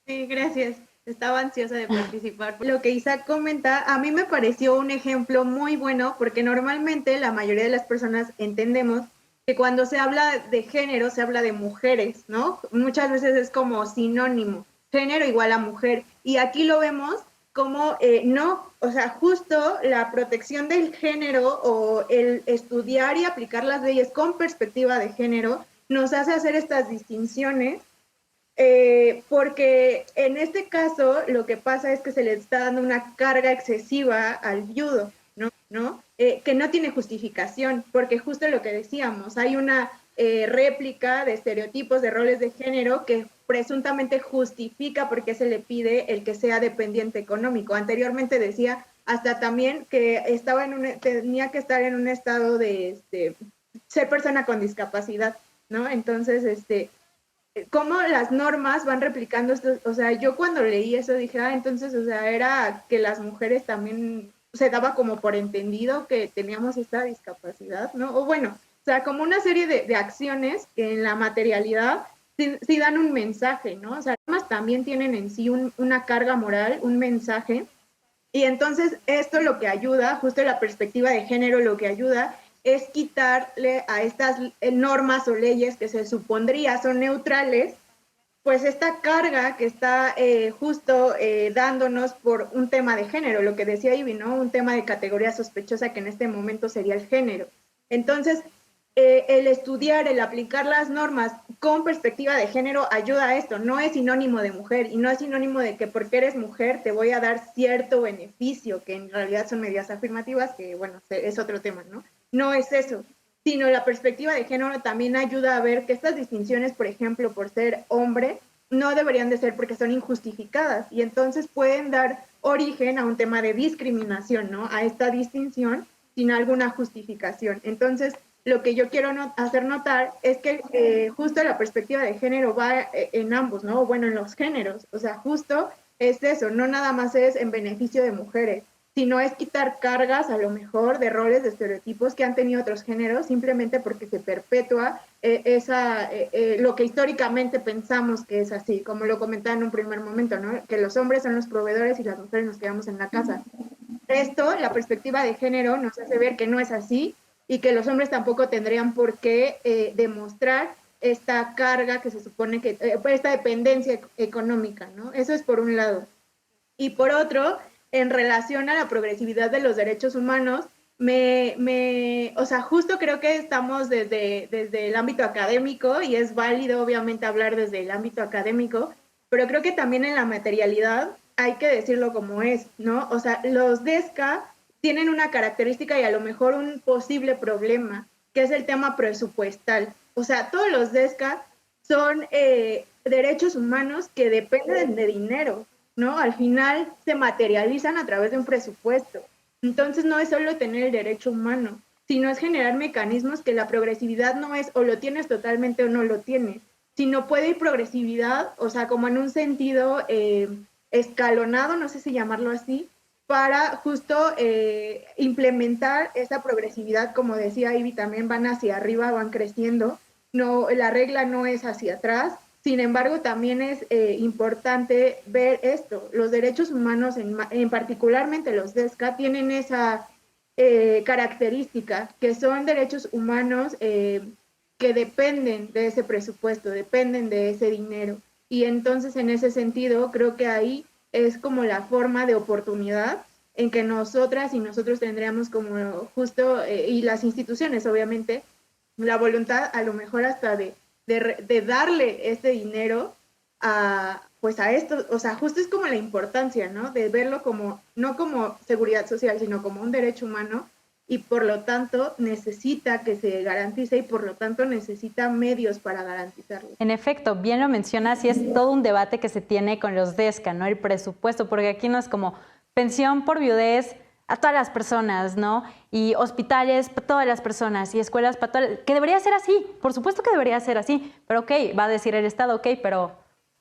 Sí, gracias. Estaba ansiosa de participar. Lo que Isaac comenta, a mí me pareció un ejemplo muy bueno porque normalmente la mayoría de las personas entendemos que cuando se habla de género se habla de mujeres, ¿no? Muchas veces es como sinónimo, género igual a mujer. Y aquí lo vemos como no, o sea, justo la protección del género o el estudiar y aplicar las leyes con perspectiva de género nos hace hacer estas distinciones. Porque en este caso lo que pasa es que se le está dando una carga excesiva al viudo, ¿no? Que no tiene justificación, porque justo lo que decíamos, hay una réplica de estereotipos de roles de género que presuntamente justifica por qué se le pide el que sea dependiente económico. Anteriormente decía hasta también que tenía que estar en un estado de ser persona con discapacidad, ¿no? Entonces, cómo las normas van replicando esto. O sea, yo cuando leí eso dije, entonces, o sea, era que las mujeres también se daba como por entendido que teníamos esta discapacidad, ¿no? O bueno, o sea, como una serie de acciones que en la materialidad sí dan un mensaje, ¿no? O sea, las normas también tienen en sí una carga moral, un mensaje, y entonces esto lo que ayuda, justo la perspectiva de género lo que ayuda es quitarle a estas normas o leyes que se supondría son neutrales, pues esta carga que está justo dándonos por un tema de género, lo que decía Ivy, ¿no? Un tema de categoría sospechosa que en este momento sería el género. Entonces, el estudiar, el aplicar las normas con perspectiva de género ayuda a esto. No es sinónimo de mujer y no es sinónimo de que porque eres mujer te voy a dar cierto beneficio, que en realidad son medidas afirmativas, que bueno, es otro tema, ¿no? No es eso, sino la perspectiva de género también ayuda a ver que estas distinciones, por ejemplo, por ser hombre, no deberían de ser porque son injustificadas y entonces pueden dar origen a un tema de discriminación, ¿no? A esta distinción sin alguna justificación. Entonces, lo que yo quiero hacer notar es que justo la perspectiva de género va en ambos, ¿no? Bueno, en los géneros, o sea, justo es eso, no nada más es en beneficio de mujeres, sino es quitar cargas a lo mejor de roles, de estereotipos que han tenido otros géneros, simplemente porque se perpetúa lo que históricamente pensamos que es así, como lo comentaba en un primer momento, ¿no? Que los hombres son los proveedores y las mujeres nos quedamos en la casa. Esto, la perspectiva de género nos hace ver que no es así y que los hombres tampoco tendrían por qué demostrar esta carga que se supone que, esta dependencia económica, ¿no? Eso es por un lado. Y por otro, en relación a la progresividad de los derechos humanos, o sea, justo creo que estamos desde el ámbito académico y es válido obviamente hablar desde el ámbito académico, pero creo que también en la materialidad hay que decirlo como es, ¿no? O sea, los DESCA tienen una característica y a lo mejor un posible problema, que es el tema presupuestal. O sea, todos los DESCA son derechos humanos que dependen de dinero, ¿no? Al final se materializan a través de un presupuesto. Entonces no es solo tener el derecho humano, sino es generar mecanismos que la progresividad no es o lo tienes totalmente o no lo tienes, sino puede ir progresividad, o sea, como en un sentido escalonado, no sé si llamarlo así, para justo implementar esa progresividad, como decía Ivy, también van hacia arriba, van creciendo, no, la regla no es hacia atrás. Sin embargo, también es importante ver esto. Los derechos humanos, en particularmente los DESCA, tienen esa característica, que son derechos humanos que dependen de ese presupuesto, dependen de ese dinero. Y entonces, en ese sentido, creo que ahí es como la forma de oportunidad en que nosotras y nosotros tendríamos como justo, y las instituciones, obviamente, la voluntad a lo mejor hasta de darle este dinero pues a esto, o sea, justo es como la importancia, ¿no? De verlo como, no como seguridad social, sino como un derecho humano y por lo tanto necesita que se garantice y por lo tanto necesita medios para garantizarlo. En efecto, bien lo mencionas y es todo un debate que se tiene con los DESCA, ¿no? El presupuesto, porque aquí no es como pensión por viudez a todas las personas, ¿no? Y hospitales para todas las personas y escuelas para todas, que debería ser así, por supuesto que debería ser así, pero ok, va a decir el Estado, ok, pero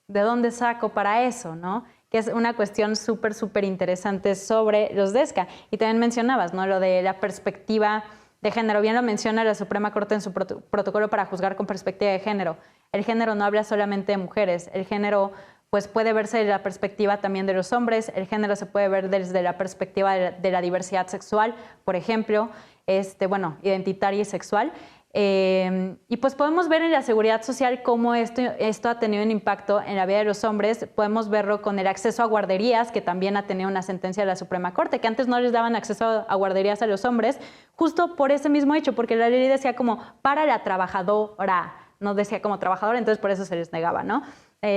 ¿de dónde saco para eso, no? Que es una cuestión súper interesante sobre los DESCA. Y también mencionabas, ¿no? Lo de la perspectiva de género. Bien lo menciona la Suprema Corte en su protocolo para juzgar con perspectiva de género. El género no habla solamente de mujeres, el género pues puede verse desde la perspectiva también de los hombres, el género se puede ver desde la perspectiva de la diversidad sexual, por ejemplo, identitaria y sexual. Y pues podemos ver en la seguridad social cómo esto ha tenido un impacto en la vida de los hombres. Podemos verlo con el acceso a guarderías, que también ha tenido una sentencia de la Suprema Corte, que antes no les daban acceso a guarderías a los hombres, justo por ese mismo hecho, porque la ley decía como para la trabajadora, no decía como trabajadora, entonces por eso se les negaba, ¿no?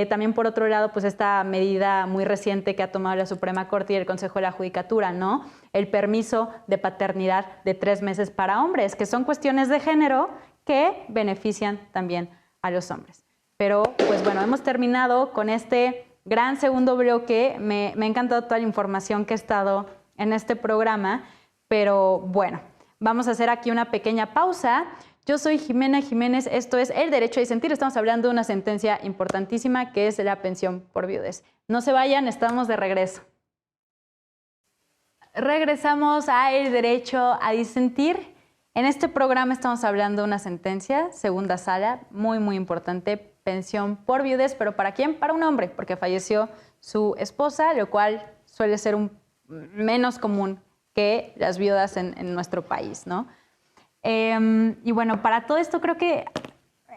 También por otro lado, pues esta medida muy reciente que ha tomado la Suprema Corte y el Consejo de la Judicatura, ¿no? El permiso de paternidad de 3 meses para hombres, que son cuestiones de género que benefician también a los hombres. Pero, pues bueno, hemos terminado con este gran segundo bloque. Me ha encantado toda la información que ha estado en este programa, pero bueno, vamos a hacer aquí una pequeña pausa. Yo soy Jimena Jiménez, esto es El Derecho a Disentir. Estamos hablando de una sentencia importantísima que es la pensión por viudez. No se vayan, estamos de regreso. Regresamos a El Derecho a Disentir. En este programa estamos hablando de una sentencia, segunda sala, muy importante, pensión por viudez, pero ¿para quién? Para un hombre, porque falleció su esposa, lo cual suele ser menos común que las viudas en nuestro país, ¿no? Y bueno, para todo esto creo que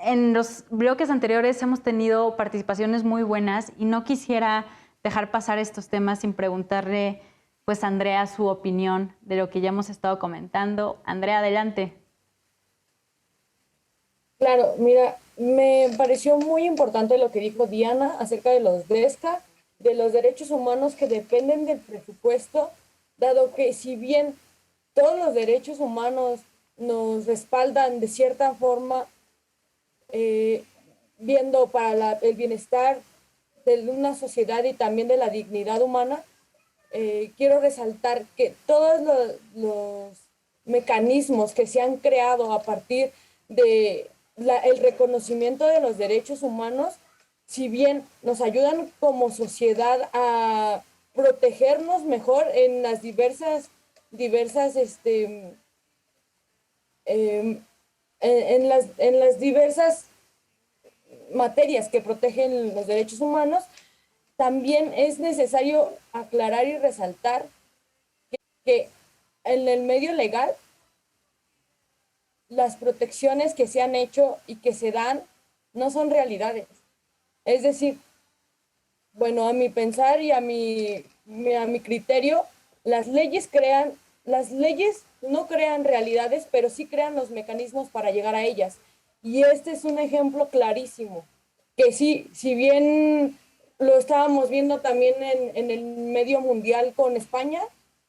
en los bloques anteriores hemos tenido participaciones muy buenas y no quisiera dejar pasar estos temas sin preguntarle pues a Andrea su opinión de lo que ya hemos estado comentando. Andrea, adelante. Claro, mira, me pareció muy importante lo que dijo Diana acerca de los DESCA, de los derechos humanos que dependen del presupuesto, dado que si bien todos los derechos humanos nos respaldan de cierta forma, viendo para el bienestar de una sociedad y también de la dignidad humana, quiero resaltar que todos los mecanismos que se han creado a partir de el reconocimiento de los derechos humanos, si bien nos ayudan como sociedad a protegernos mejor en las diversas en las diversas materias que protegen los derechos humanos, también es necesario aclarar y resaltar que en el medio legal las protecciones que se han hecho y que se dan no son realidades. Es decir, bueno, a mi pensar y a mi criterio, las leyes no crean realidades, pero sí crean los mecanismos para llegar a ellas. Y este es un ejemplo clarísimo, que sí, si bien lo estábamos viendo también en el medio mundial con España,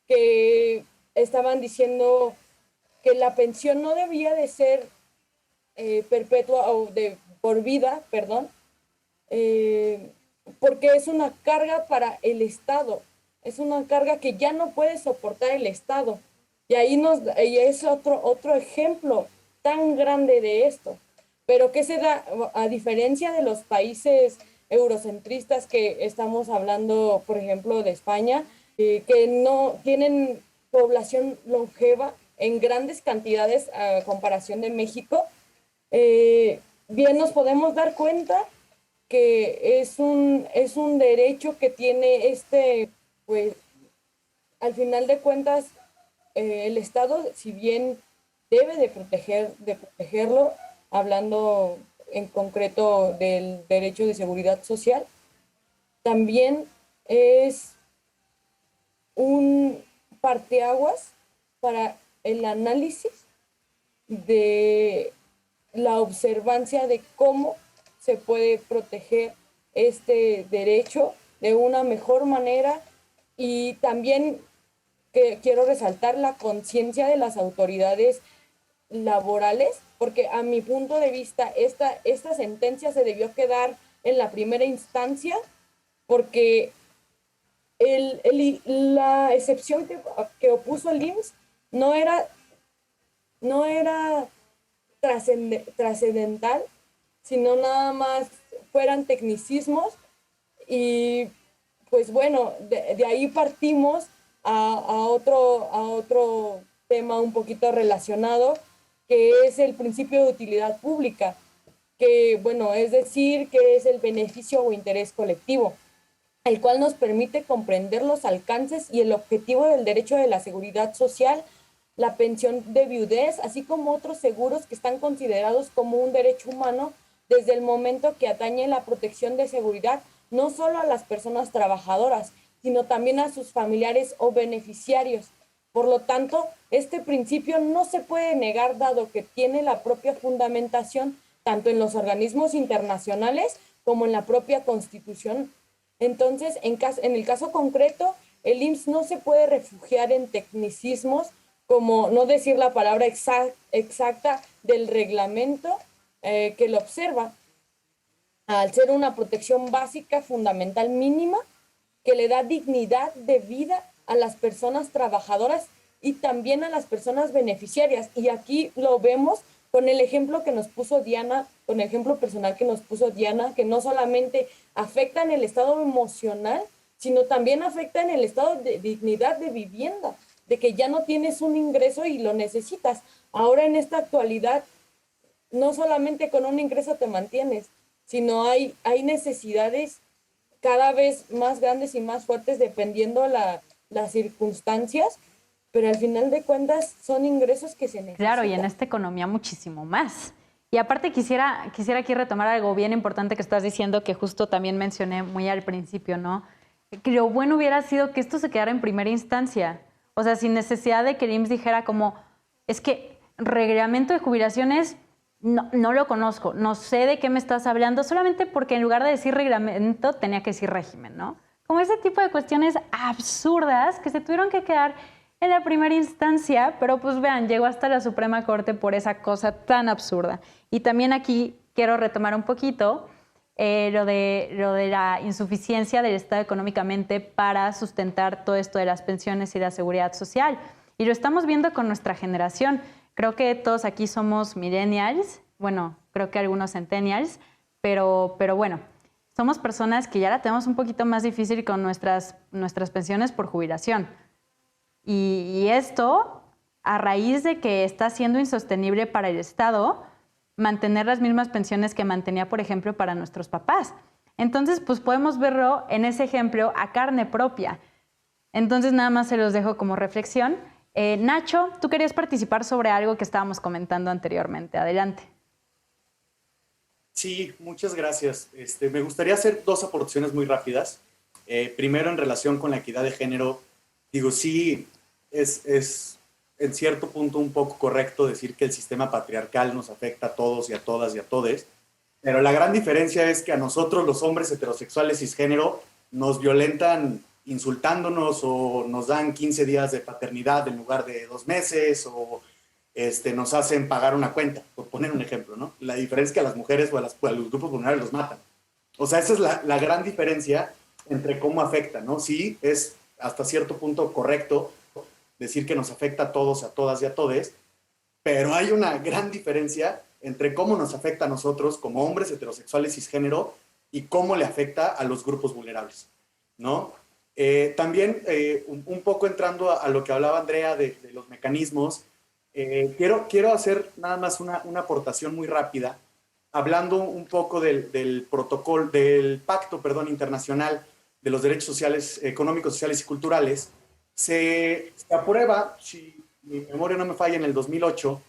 que estaban diciendo que la pensión no debía de ser perpetua o por vida, perdón, porque es una carga para el Estado, es una carga que ya no puede soportar el Estado. Y ahí es otro ejemplo tan grande de esto. Pero ¿qué se da? A diferencia de los países eurocentristas que estamos hablando, por ejemplo, de España, que no tienen población longeva en grandes cantidades a comparación de México, bien nos podemos dar cuenta que es un derecho que tiene pues, al final de cuentas, el Estado, si bien debe de protegerlo, hablando en concreto del derecho de seguridad social, también es un parteaguas para el análisis de la observancia de cómo se puede proteger este derecho de una mejor manera, y también que quiero resaltar la conciencia de las autoridades laborales, porque a mi punto de vista esta sentencia se debió quedar en la primera instancia, porque la excepción que opuso el IMSS no era trascendental, sino nada más fueran tecnicismos. Y pues bueno, de ahí partimos a otro tema un poquito relacionado, que es el principio de utilidad pública, que bueno, es decir, que es el beneficio o interés colectivo, el cual nos permite comprender los alcances y el objetivo del derecho de la seguridad social, la pensión de viudez, así como otros seguros que están considerados como un derecho humano desde el momento que atañe la protección de seguridad no solo a las personas trabajadoras, sino también a sus familiares o beneficiarios. Por lo tanto, este principio no se puede negar, dado que tiene la propia fundamentación tanto en los organismos internacionales como en la propia Constitución. Entonces, en el caso concreto, el IMSS no se puede refugiar en tecnicismos como no decir la palabra exacta del reglamento que lo observa, al ser una protección básica, fundamental, mínima, que le da dignidad de vida a las personas trabajadoras y también a las personas beneficiarias. Y aquí lo vemos con el ejemplo que nos puso Diana, con el ejemplo personal que nos puso Diana, que no solamente afecta en el estado emocional, sino también afecta en el estado de dignidad de vivienda, de que ya no tienes un ingreso y lo necesitas. Ahora en esta actualidad, no solamente con un ingreso te mantienes, sino hay necesidades cada vez más grandes y más fuertes dependiendo las circunstancias, pero al final de cuentas son ingresos que se necesitan. Claro, y en esta economía muchísimo más. Y aparte quisiera aquí retomar algo bien importante que estás diciendo, que justo también mencioné muy al principio, ¿no? Que lo bueno hubiera sido que esto se quedara en primera instancia. O sea, sin necesidad de que el IMSS dijera como, es que reglamento de jubilaciones no lo conozco, no sé de qué me estás hablando, solamente porque en lugar de decir reglamento tenía que decir régimen, ¿no? Como ese tipo de cuestiones absurdas que se tuvieron que quedar en la primera instancia, pero pues vean, llegó hasta la Suprema Corte por esa cosa tan absurda. Y también aquí quiero retomar un poquito lo de la insuficiencia del Estado económicamente para sustentar todo esto de las pensiones y la seguridad social. Y lo estamos viendo con nuestra generación. Creo que todos aquí somos millennials, bueno, creo que algunos centennials, pero bueno, somos personas que ya la tenemos un poquito más difícil con nuestras pensiones por jubilación. Y esto, a raíz de que está siendo insostenible para el Estado mantener las mismas pensiones que mantenía, por ejemplo, para nuestros papás. Entonces, pues podemos verlo en ese ejemplo a carne propia. Entonces, nada más se los dejo como reflexión. Nacho, tú querías participar sobre algo que estábamos comentando anteriormente. Adelante. Sí, muchas gracias. Me gustaría hacer dos aportaciones muy rápidas. Primero, en relación con la equidad de género, digo, sí, es en cierto punto un poco correcto decir que el sistema patriarcal nos afecta a todos y a todas y a todes, pero la gran diferencia es que a nosotros, los hombres heterosexuales cisgénero, nos violentan insultándonos o nos dan 15 días de paternidad en lugar de 2 meses o nos hacen pagar una cuenta, por poner un ejemplo, ¿no? La diferencia es que a las mujeres o a los grupos vulnerables los matan. O sea, esa es la gran diferencia entre cómo afecta, ¿no? Sí, es hasta cierto punto correcto decir que nos afecta a todos, a todas y a todes, pero hay una gran diferencia entre cómo nos afecta a nosotros como hombres heterosexuales cisgénero y cómo le afecta a los grupos vulnerables, ¿no? También, un poco entrando a lo que hablaba Andrea de los mecanismos, quiero hacer nada más una aportación muy rápida, hablando un poco del protocolo, del pacto, internacional de los derechos sociales, económicos, sociales y culturales. Se aprueba, si mi memoria no me falla, en el 2008,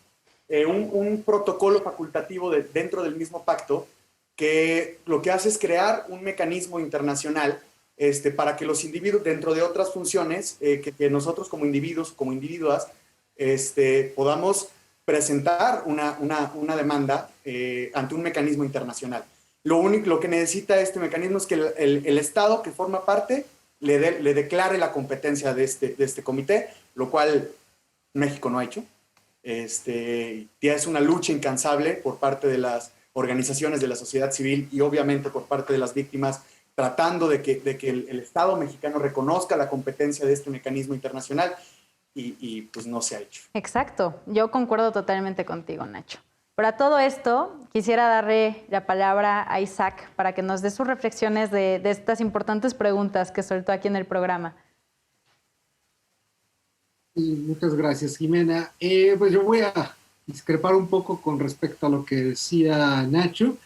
un protocolo facultativo dentro del mismo pacto que lo que hace es crear un mecanismo internacional para que los individuos, dentro de otras funciones, que nosotros como individuos, como individuas, podamos presentar una demanda ante un mecanismo internacional. Lo que necesita este mecanismo es que el Estado que forma parte le declare la competencia de este comité, lo cual México no ha hecho. Ya es una lucha incansable por parte de las organizaciones de la sociedad civil y obviamente por parte de las víctimas, tratando de que el Estado mexicano reconozca la competencia de este mecanismo internacional y pues no se ha hecho. Exacto, yo concuerdo totalmente contigo, Nacho. Pero a todo esto, quisiera darle la palabra a Isaac para que nos dé sus reflexiones de estas importantes preguntas que soltó aquí en el programa. Muchas gracias, Jimena. Pues yo voy a discrepar un poco con respecto a lo que decía Nacho.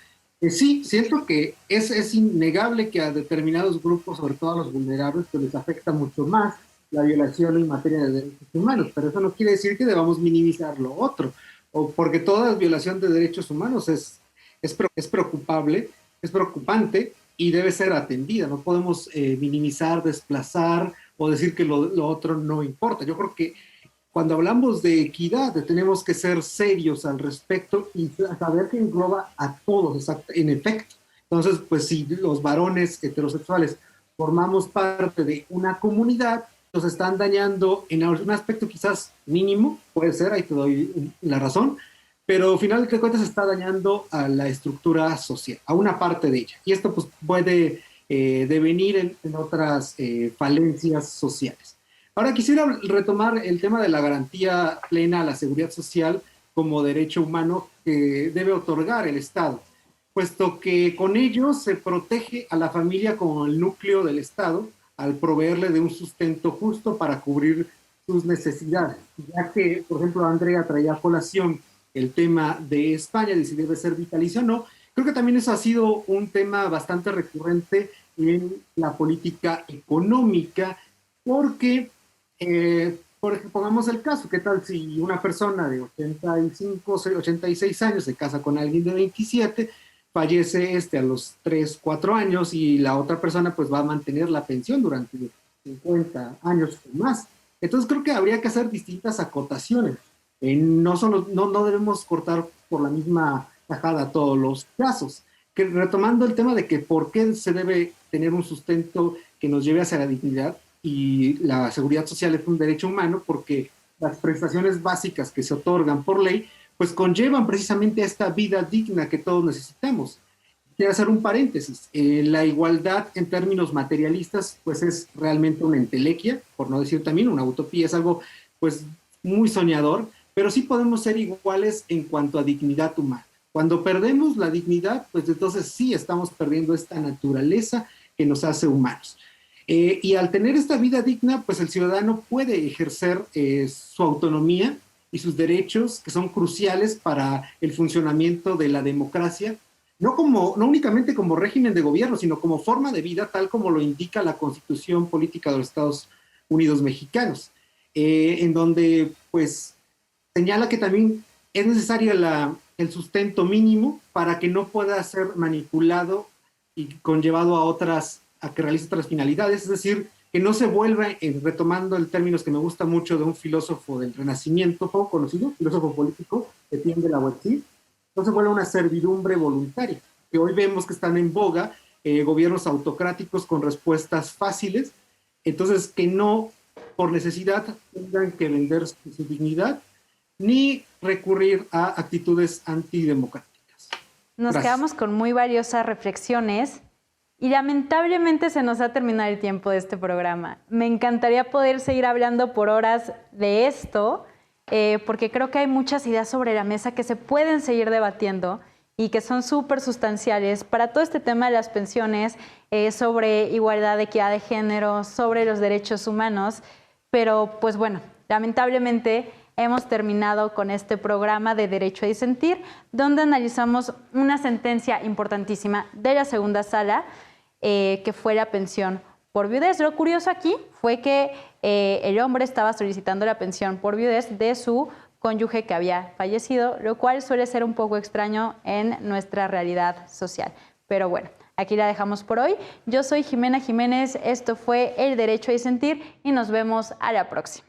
Sí, siento que es innegable que a determinados grupos, sobre todo a los vulnerables, pues les afecta mucho más la violación en materia de derechos humanos, pero eso no quiere decir que debamos minimizar lo otro, o porque toda violación de derechos humanos es preocupable, es preocupante y debe ser atendida. No podemos minimizar, desplazar o decir que lo otro no importa. Yo creo que cuando hablamos de equidad tenemos que ser serios al respecto y saber que engloba a todos, en efecto. Entonces, pues si los varones heterosexuales formamos parte de una comunidad, nos están dañando en un aspecto quizás mínimo, puede ser, ahí te doy la razón, pero al final de cuentas está dañando a la estructura social, a una parte de ella. Y esto pues puede devenir en otras falencias sociales. Ahora quisiera retomar el tema de la garantía plena a la seguridad social como derecho humano que debe otorgar el Estado, puesto que con ello se protege a la familia como el núcleo del Estado al proveerle de un sustento justo para cubrir sus necesidades. Ya que, por ejemplo, Andrea traía a colación el tema de España, de si debe ser vitalicio o no, Creo que también eso ha sido un tema bastante recurrente en la política económica, porque, por ejemplo, pongamos el caso, ¿qué tal si una persona de 85, 86 años se casa con alguien de 27, fallece a los 3, 4 años y la otra persona pues va a mantener la pensión durante 50 años o más? Entonces creo que habría que hacer distintas acotaciones. No debemos cortar por la misma tajada todos los casos. Que retomando el tema de que por qué se debe tener un sustento que nos lleve hacia la dignidad, y la seguridad social es un derecho humano, porque las prestaciones básicas que se otorgan por ley pues conllevan precisamente a esta vida digna que todos necesitamos. Quiero hacer un paréntesis. La igualdad en términos materialistas pues es realmente una entelequia, por no decir también una utopía, es algo pues muy soñador, pero sí podemos ser iguales en cuanto a dignidad humana. Cuando perdemos la dignidad, pues entonces sí estamos perdiendo esta naturaleza que nos hace humanos. Y al tener esta vida digna, pues el ciudadano puede ejercer su autonomía y sus derechos, que son cruciales para el funcionamiento de la democracia, no únicamente como régimen de gobierno, sino como forma de vida, tal como lo indica la Constitución Política de los Estados Unidos Mexicanos, en donde pues señala que también es necesario el sustento mínimo para que no pueda ser manipulado y conllevado a que realice otras finalidades, es decir, que no se vuelva, retomando el término que me gusta mucho de un filósofo del Renacimiento, poco conocido, filósofo político, Etienne de la Boétie, no se vuelva una servidumbre voluntaria, que hoy vemos que están en boga gobiernos autocráticos con respuestas fáciles, entonces que no por necesidad tengan que vender su dignidad ni recurrir a actitudes antidemocráticas. Nos Gracias. quedamos con muy valiosas reflexiones y lamentablemente se nos ha terminado el tiempo de este programa. Me encantaría poder seguir hablando por horas de esto, porque creo que hay muchas ideas sobre la mesa que se pueden seguir debatiendo y que son súper sustanciales para todo este tema de las pensiones, sobre igualdad, equidad de género, sobre los derechos humanos. Pero pues bueno, lamentablemente hemos terminado con este programa de Derecho a Disentir, donde analizamos una sentencia importantísima de la segunda sala, que fue la pensión por viudez. Lo curioso aquí fue que el hombre estaba solicitando la pensión por viudez de su cónyuge que había fallecido, lo cual suele ser un poco extraño en nuestra realidad social. Pero bueno, aquí la dejamos por hoy. Yo soy Jimena Jiménez, esto fue El Derecho a Disentir y nos vemos a la próxima.